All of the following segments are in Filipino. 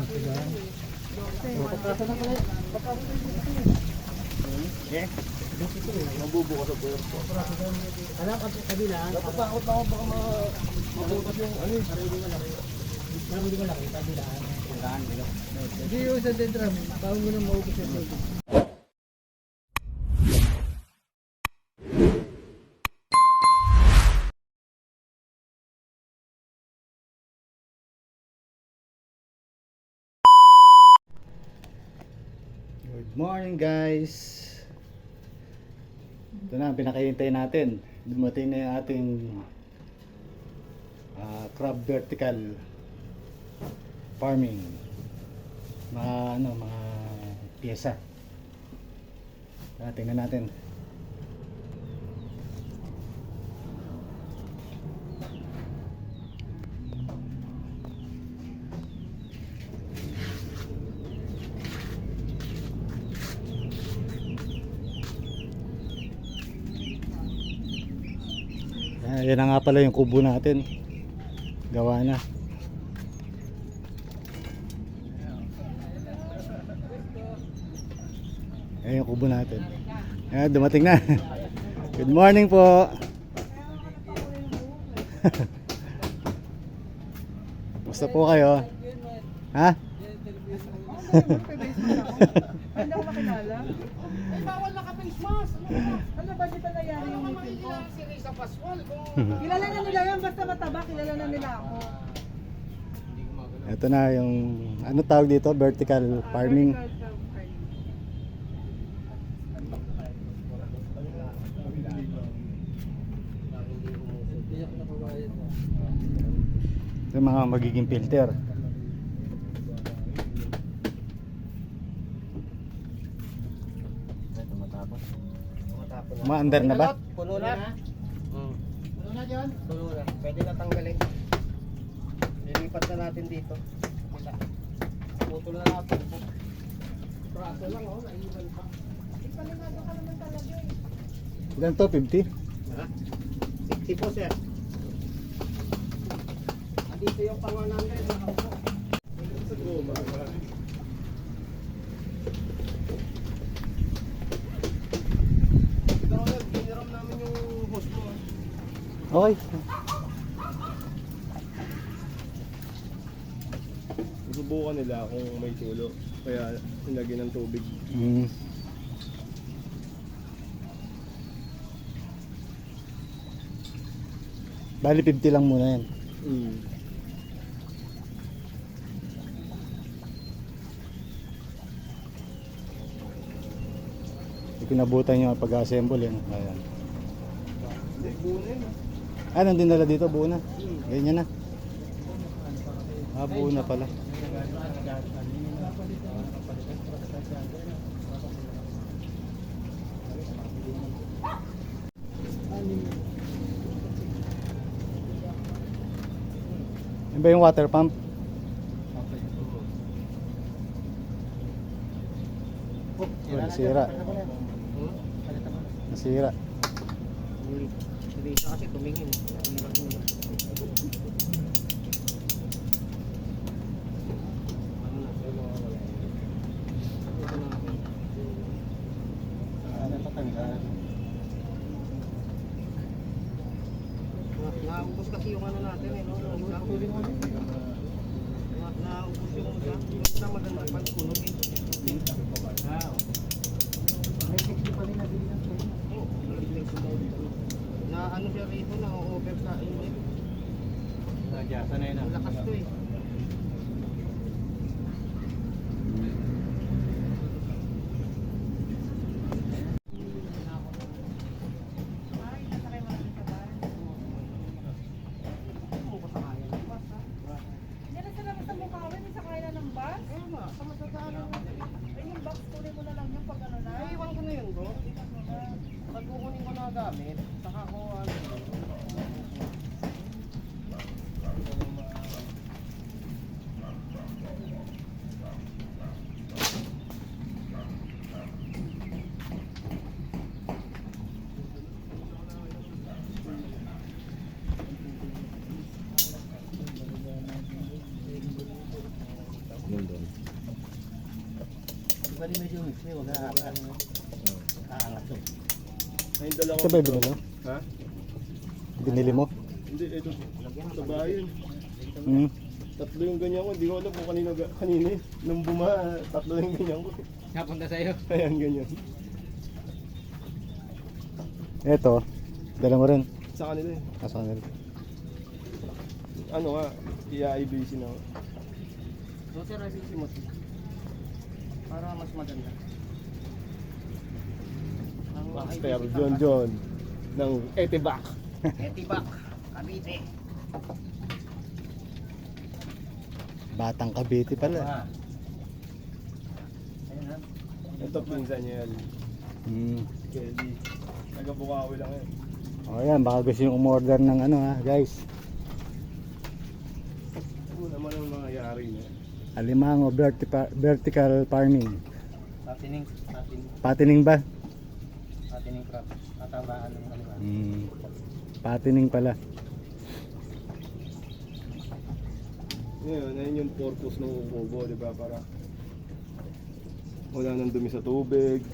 Pagkasa na pala. Eh? Mabubukas sa puwerpo. Alam ka kabila. Napatakot ako baka mabukas yung ano eh. Parang hindi ko laki. Kabilaan. Hindi yung sa dendram. Parang mo nang maubos yung tubig. Good morning guys. Ito na ang pinakahintay natin. Dumating na yung ating crab vertical farming. Mga piyesa. Tingnan natin. Yan na nga pala yung kubo natin. Gawa na. Ayan yung kubo natin. Ayan, dumating na. Good morning po. Basta po kayo. Ha? Hindi ako makilala. Ay, bawal naka-face mask. Ano ba dito nangyari yung meeting ko? Si Risa Pascual. Kilala na nila yan, basta mataba, kilala na nila ako. Ito na yung, ano tawag dito? Vertical farming. Yung mga magiging filter. Maandar na ba? Puno na. Puno na dyan? Puno na. Pwede na tanggalin. Lilipat na natin dito. Putol na natin. Praso lang oh, naiwan pa. Ipalimado ka naman talaga eh. Ilan to? 50? Ha? 60 po sir. Dito yung pang 100 na ako. Giniram namin yung host mo. Okay. Subukan nila kung may tulo, kaya nilagyan ng tubig. Bali 50 lang muna yan. Pinabutan nyo ang pag-assemble yan. Ayan. Hindi, buo na yun. Ah, nandun nila dito, buo na. Ganyan na. Ah, buo na pala. Yan ba yung water pump? Oh, nasira. Nasira. Hindi siya kasi tumingin. Naubos kasi yung ano natin eh, no? Naubos yung isa. Yung isa maganda pag puno eh. Na ano siya rito, na-over sa init. Sanay na. Ang lakas to eh. Yan na sila sa mukha ko, hindi sakay na ng bus. Ayun nga, sa masadaanan. Ay, yung box kunin mo na lang yung pag ano na. Ay, iwan ko na yun bro. Pag kukunin ko na gamit, saka ko ano. Nandun. Pwede medyo mix eh, wag aangat to. Ay, dala ko. Ito ba yung binili? Ha? Binili mo? Hindi, ito. Sa bahay yun. Hmm. Tatlo yung ganyan ko. Hindi ko alam kung kanina eh. Nung tatlo yung ganyan ko. Napunta sa'yo. Ayan, ganyan. Ito, dala mo rin. Sa kanila eh. Nasa kanila. Ano nga, i-IBC na ako. So, sir, IBC mo. Para mas maganda. Ang Master John ng Etibak. Etibak, Cavite. Batang Cavite pala. Ayun ha. Ito pinsan niya yan. Hmm. Kelly. Taga-Bukawi lang yan. O yan, baka gusto nyo umorder ng ano ha, guys. Ano naman ang mangyayari niya? Alimango vertical farming. Patining Patining ba? crop. Tatabaan ng ano. Hmm. Patining pala. Ngayon, ayun yung purpose ng kubo, di ba? Para wala nang dumi sa tubig.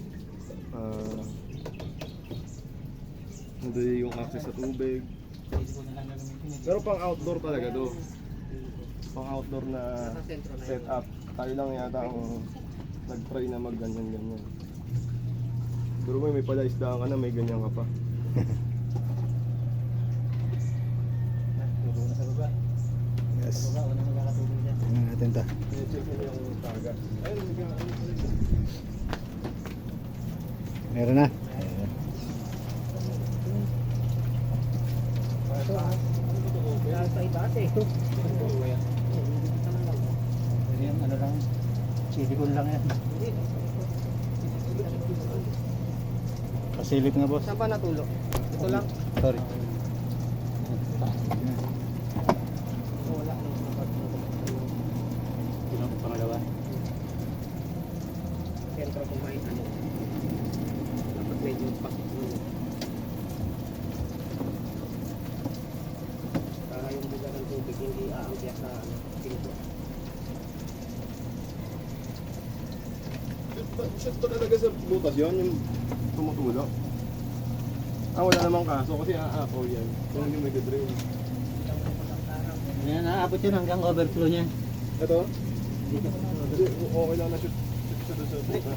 Nandun yung access sa tubig. Pero pang outdoor talaga to. Pang outdoor na setup. Tayo lang yata ang nag-try na mag-ganyan-ganyan. Pero may palaisdaan ka na, may ganyan ka pa. Turo na sa baba. Yes. Sa baba, wala magkakatulong dyan. Tingnan natin ta. I-check nyo yung taga. Ayun, may ganyan. Meron na. Kaya sa itaas eh. Yan, ano lang. Silicone lang yan. Pasilip nga boss. Saan ba natulog? Ito lang. Sorry. Wala. Pangalawa. Sentro kumain ano. Dapat medyo pakisulo. Para yung buga ng tubig hindi aangkya sa ano, pinto. Shoot ba talaga sa butas yun, yung tumutulog? Wala namang kaso kasi aapaw yan. Kung hindi may drain. Yan, naabot yun hanggang overflow niya. Ito? Hindi, okay lang na shoot sa butas.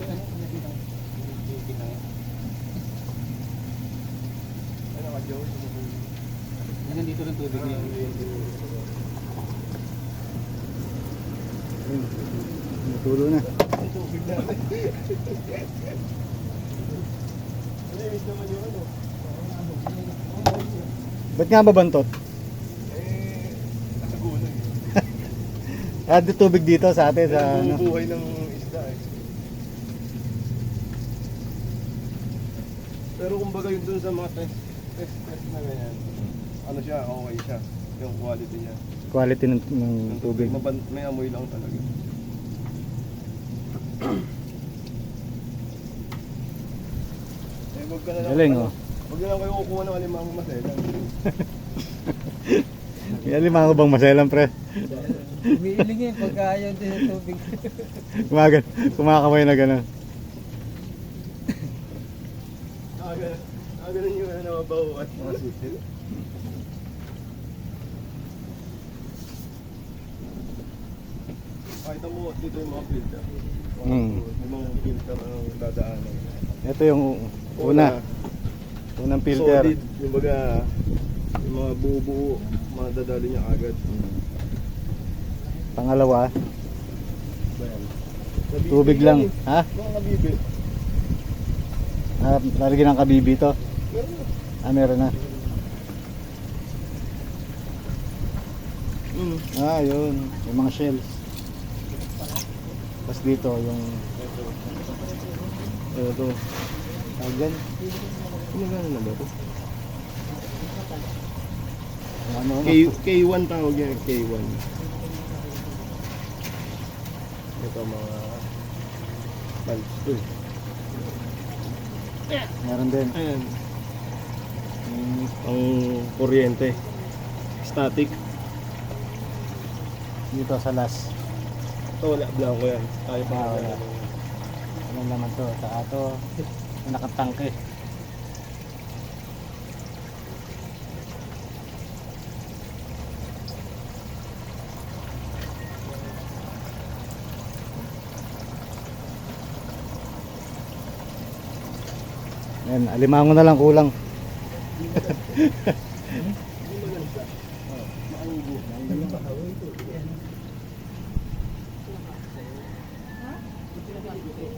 Ay, naka-jow. Yan, nandito ng tubig niya. Natulo na. Tubig natin. Malinis naman yung ano. Ba't nga babantot? Nasa gulay. Add tubig dito sa atin sa ano. Bumubuhay ng isda eh. Pero kumbaga yun dun sa mga test na ganyan, ano siya, okay siya. Yung quality niya. Quality ng tubig. May amoy lang talaga. Wag ka na lang. Galing, oh. Wag na lang kayo kukuha ng alimang maselan. May alimango bang maselan pre? Umiiling eh, pagka ayaw din ng tubig. Kumakamay na gano'n. Ganun yung ano, nababawan. Mga sisil. Pakita mo dito yung mga filter. Yung mga filter ang dadaanan. Ito yung unang filter. Solid, yung baga, yung mga buo-buo, madadali niya agad. Pangalawa, Bayan. tubig lang. Ha? Mga kabibi. Lalagyan ng kabibi to. Meron na. Meron na. Yun. Yung mga shells. Tapos dito, yung ito. Agan. Kumagana na ba ito? Ano? K1 tawag yan, K1. Ito mga pulse to. Meron din. Ayan. Ang kuryente. Static. Dito sa last. Ito wala, blanco yan. Tayo pa Wala. Ano naman to? Saka to, nakatangke. Ayan, alimango na lang kulang.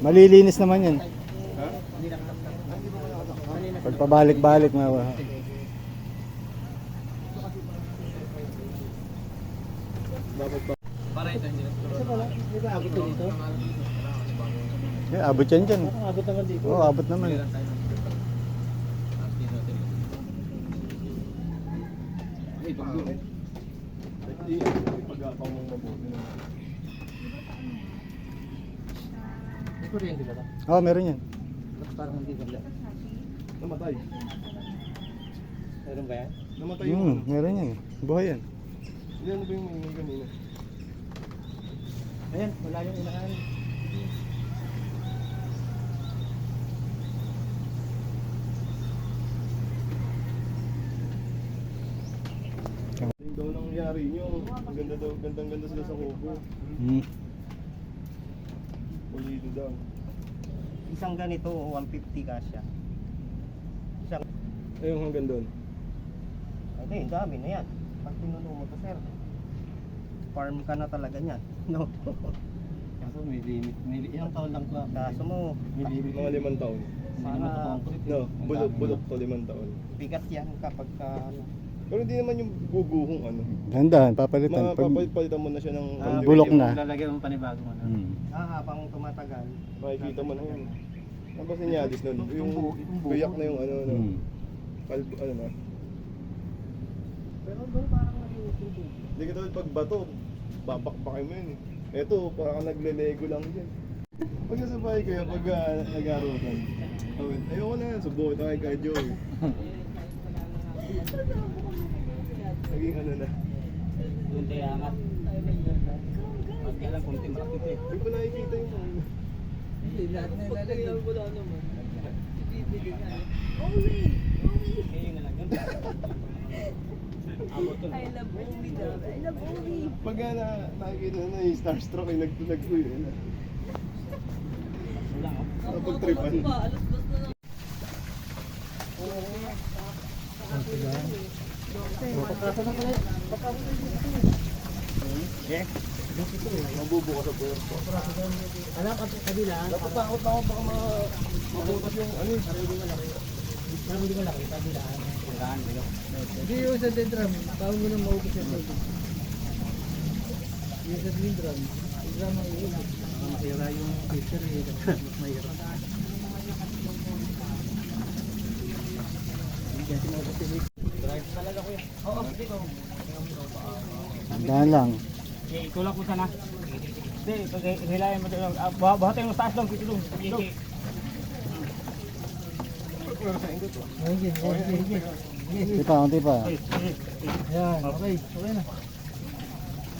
Malilinis naman yan. Pag pabalik-balik Di ba abot yun dito? abot yan dyan. Abot naman dito. Oo, abot naman. Pag-apang mong mabuti na. May kuryente ba ito? Oo, meron yan. Parang hindi ganda. Namatay. Meron ba yan? Namatay yung Meron yan. Buhay yan. Hindi, ano ba yung may kanina? Ayan, wala yung inahan. Yung daw nangyari nyo. Ang ganda daw, gandang-ganda sila sa kubo. Hmm. Pulido daw. Isang ganito, 150 kasya. Isang, Ayun hanggang doon. hindi, dami na yan. Pag pinuno mo to, sir, farm ka na talaga niyan. No? Kaso may limit. Ilang taon lang to? Kaso mo, Mga 5 taon. para No, bulok to 5 taon. bigat yan kapag ka, ano. Pero hindi naman yung guguhong ano. Dahan-dahan, papalitan. Pag Mapapalitan mo na siya ng bulok na. Lalagyan mo panibagong ano. Habang tumatagal, Makikita mo na yun. Ano ba sinyadis nun? Yung buyak na yung ano, no? Kalbo, ano na. pero doon parang malinis yung tubig. Hindi ka tulad pag bato, babakbakin mo yun eh. Eto, parang nagle-lego lang dyan. Pag nasa bahay kayo, pag nag-arutan, ayoko na, subukin tayo kay Joey. Naging ano na. Kunti angat. At kaya lang kunti malaki ito eh. Hindi ko nakikita yung ano. Lahat na ilalagay. Kaya yun na lang yun. Abot to. I love Omi daw. I love Omi. Pag nakikita na yung starstruck ay nagtulag-uy. Wala ako. Napag-tripan. Mabubukas sa puwerto. Alam ka kabila, Napatakot na ako baka mabutas yung ano eh. parang hindi malaki, kabila. Hindi yung sa dendram. Tawag mo nang maubos yung tubig. Yung sa dendram. Dendram ang iubos. Masira yung picture eh, mas mahirap. Drive talaga ko yan. Oo, dito. Dahan lang. Okay, tulak mo sana. Hindi, hilayan mo doon. Bahatin mo sa taas lang, dito doon. Dito. Sige. Unti pa. Ayan, okay. Okay na.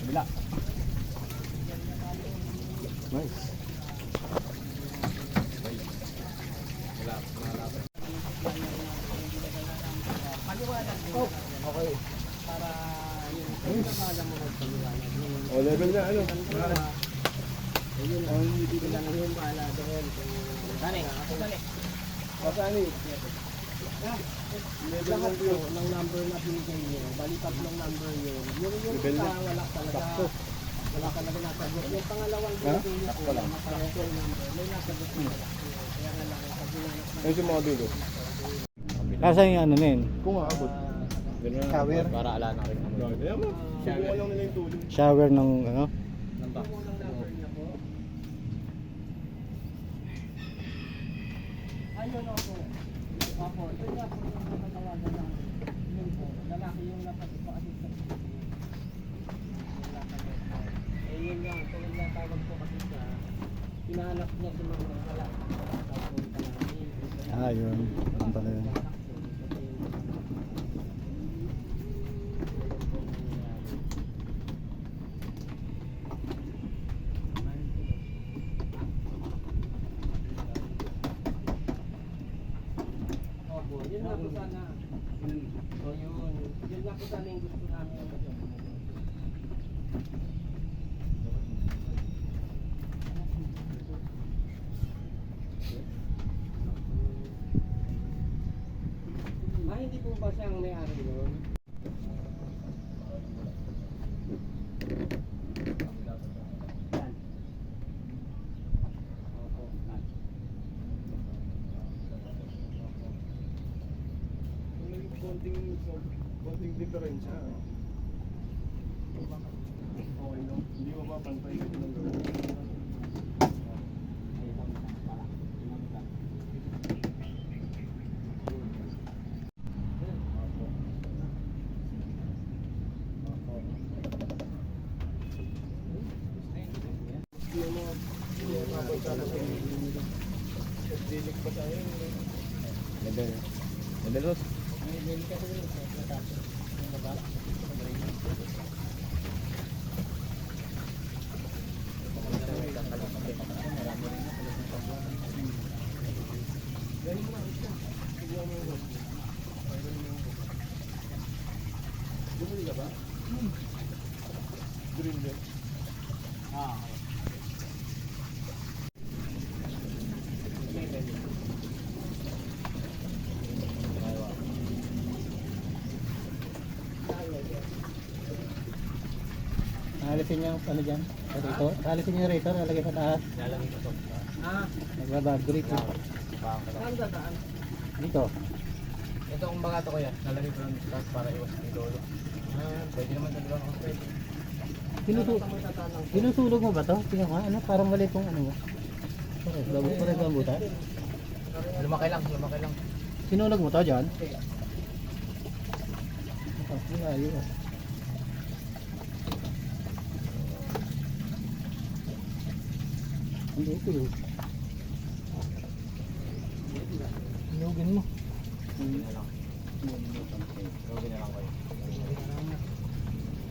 Bila. Nice. O, level na ano? Masani? Level lang yun. Ng number na binigay niyo, bali tatlong number yun. Yung Level na. wala talaga. Wala talaga nasagot. Yung pangalawang binigay niyo po, makareto yung number. May nasagot niyo. Kaya nga lang, pag hinanap na Ayun yung mga dulo. Nasaan yung ano na yun? Kung aabot. shower. Para ala na rin. Kaya mo, subukan lang nila yung tuloy. Shower ng ano? Ayun ako. Ako, ito nga po yung natatawagan ng yun po. Lalaki yung napag-assistant. Eh yun lang, ito yung natawag po kasi siya. Hinahanap niya si mga wala. Tapos namin. Yun. Ang pala yun. sana. O yun. Yun nga po sana yung gusto namin. Hindi po ba siyang may-ari nun? Yan. Opo. May konting diferensya. Okay lang. Hindi mo ba pantay kasi ng gawin? Madalos. Bumili ka ba? Green din. Alisin niyo ano dyan? Rito? Alisin niyo rito, lalagay sa taas. Lalagay ko to. Nagbabagrate. Saan dadaan? Dito. Ito kung baka to kuya, lalagay ko lang dito para iwas ng lolo. Pwede naman dalawa ako pwede. Sinusulog mo ba to? Tingnan ko, ano, parang mali itong ano mo. Parang gambutan. Lumaki lang, lumaki lang. Sinulog mo to dyan? Ayun. Hindi ito yun. Sinugin mo. Gawin na lang kayo.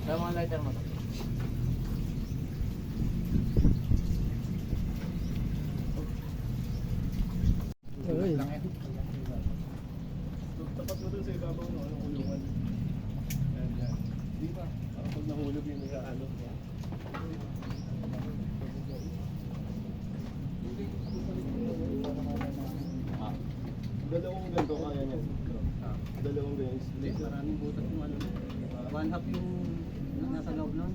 Sa mga lighter mo to. Uy. Tapat mo dun sa ibabaw ng ano, kulungan. Yan, yan. Di ba? Para pag nahulog yun yung ano. Dalawang ganito kaya niya. Dalawang ganyan. Maraming butas yung ano. One half yung nasa loob nun.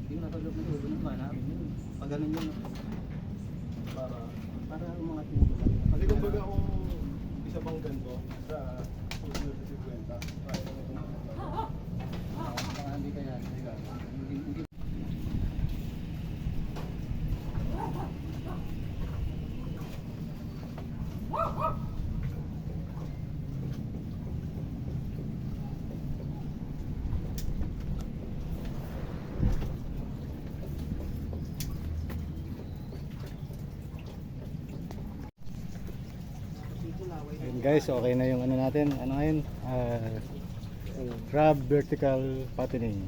Yung nasa loob ng ulo ng one half. Pag ganun yun. Para umangat yung ulo. Kasi kumbaga kung isa pang ganito sa susunod sa 50, kaya naman ito. Baka hindi kaya. Hindi. Ayun guys, okay na yung ano natin. Ano ngayon? Crab vertical patterning.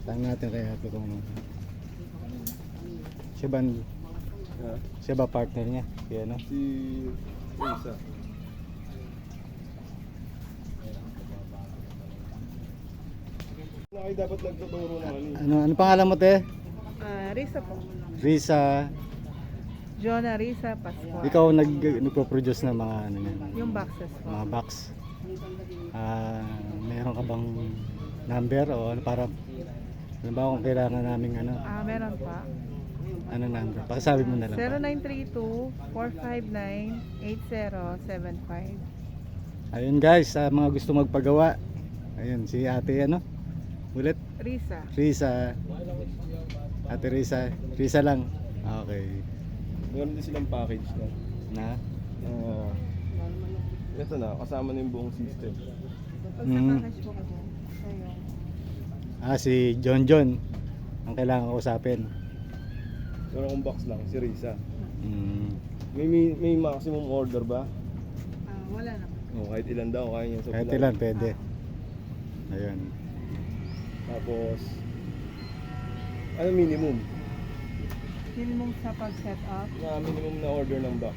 Tanong natin kaya ito kung siya ba, siya ba partner niya? Kaya ano? Si Risa. Na kayo dapat nagtuturo ng ano. Ano pangalan mo te? Risa po. Risa. Jonah Risa Pascual. Ikaw nagpo-produce ng mga ano niyan, Yung boxes po. mga box. Meron ka bang number o ano para halimbawa kung kailangan naming ano, Meron pa. ano number? Pakisabi mo na lang. 0932-459-8075. Ayun guys, sa mga gusto magpagawa. Ayun si Ate ano? Ulit Risa. Risa. Ate Risa. Risa lang. Okay. Meron din silang package na. Na Ito na, kasama na yung buong system. Pag Mm. sa package po kasi. Ayun. si John John ang kailangan kausapin. Meron akong box lang, si Risa. Mm. May maximum order ba? Wala naman. O, kahit ilan daw, kaya niya sa Kahit ilan pwede. Ayun. Tapos, ano minimum? Minimum sa pag-set up. Na minimum na order ng box.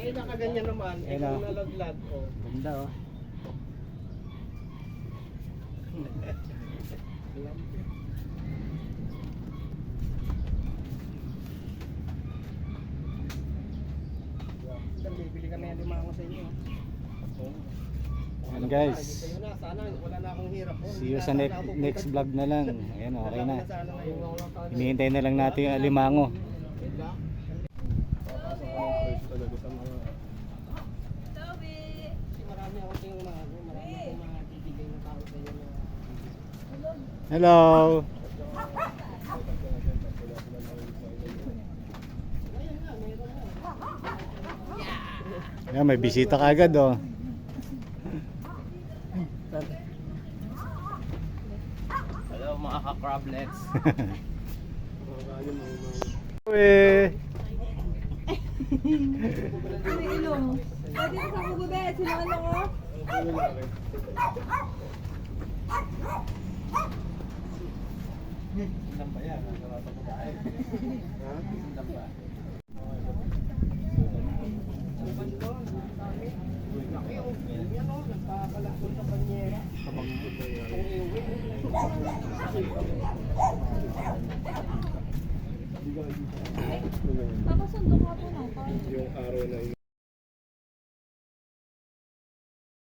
Eh, nakaganyan naman. Eh, Ayun, kung oh. nalaglag, oh. Ganda oh. Bibili kami ng limango sa inyo. Ayan guys. Kayo na, sana wala na akong hirap. Oh, See you hindi sa na next, sana ako next pupunta. vlog na lang. Ayan, okay na. Sana ngayon. Hinihintay na lang natin yung alimango. Wait lang. Papasok ko ng price talaga sa mga Kasi marami ako sa yung mga, marami akong mga bibigay na tao sa inyo. Hello! Ayan, may bisita ka agad oh. Hello mga ka-crablets. Uy! Ano ilong? Pwede ka sa kugubi, sinalo ko. Ilan ba yan? Narata ko ba? Ilan ba? Laki oh. Yan oh, nagpakalakot sa banyera. Kung iuwi. Papasundo ka po na. yung araw na